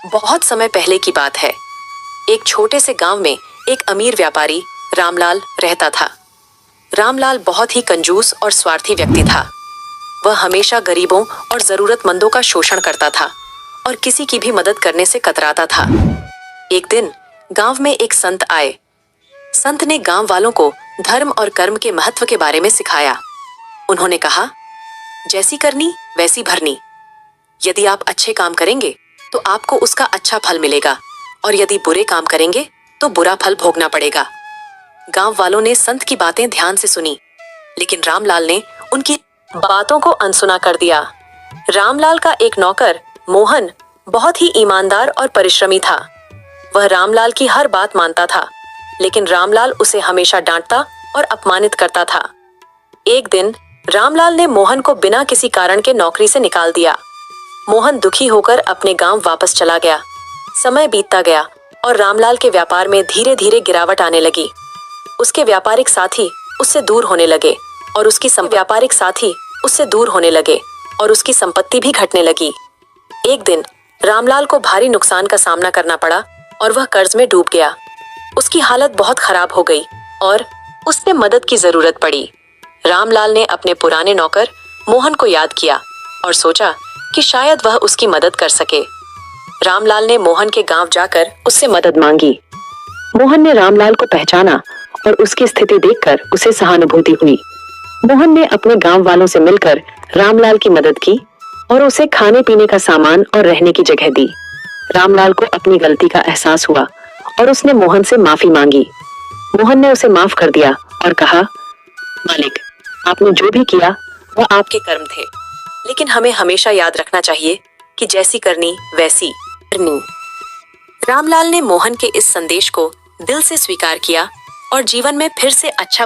बहुत समय पहले की बात है। एक छोटे से गांव में एक अमीर व्यापारी रामलाल रहता था। रामलाल बहुत ही कंजूस और स्वार्थी व्यक्ति था। वह हमेशा गरीबों और जरूरतमंदों का शोषण करता था और किसी की भी मदद करने से कतराता था। एक दिन गांव में एक संत आए। संत ने गांव वालों को धर्म और कर्म के महत्व के बारे में सिखाया। उन्होंने कहा, जैसी करनी वैसी भरनी। यदि आप अच्छे काम करेंगे तो आपको उसका अच्छा फल मिलेगा और यदि बुरे काम करेंगे तो बुरा फल भोगना पड़ेगा। गांव वालों ने संत की बातें ध्यान से सुनी, लेकिन रामलाल ने उनकी बातों को अनसुना कर दिया। रामलाल का एक नौकर मोहन बहुत ही ईमानदार और परिश्रमी था। वह रामलाल की हर बात मानता था, लेकिन रामलाल उसे हमेशा डांटता और अपमानित करता था। एक दिन रामलाल ने मोहन को बिना किसी कारण के नौकरी से निकाल दिया। मोहन दुखी होकर अपने गांव वापस चला गया। समय बीतता गया और रामलाल के व्यापार में धीरे धीरे गिरावट आने लगी। उसके व्यापारिक साथी उससे दूर होने लगे और उसकी संपत्ति भी घटने लगी। एक दिन रामलाल को भारी नुकसान का सामना करना पड़ा और वह कर्ज में डूब गया। उसकी हालत बहुत खराब हो गई और उससे मदद की जरूरत पड़ी। रामलाल ने अपने पुराने नौकर मोहन को याद किया और सोचा कि शायद वह उसकी मदद कर सके। रामलाल ने मोहन के गांव जाकर उससे मदद मांगी। मोहन ने रामलाल को पहचाना और उसकी स्थिति देखकर उसे सहानुभूति हुई। मोहन ने अपने गांव वालों से मिलकर रामलाल की मदद की और उसे खाने पीने का सामान और रहने की जगह दी। रामलाल को अपनी गलती का एहसास हुआ और उसने मोहन से माफी मांगी। मोहन ने उसे माफ कर दिया और कहा, मालिक, आपने जो भी किया वह आपके कर्म थे, लेकिन हमें हमेशा याद रखना चाहिए कि जैसी करनी वैसी करनी। रामलाल ने मोहन के इस संदेश को दिल से स्वीकार किया और जीवन में फिर से अच्छा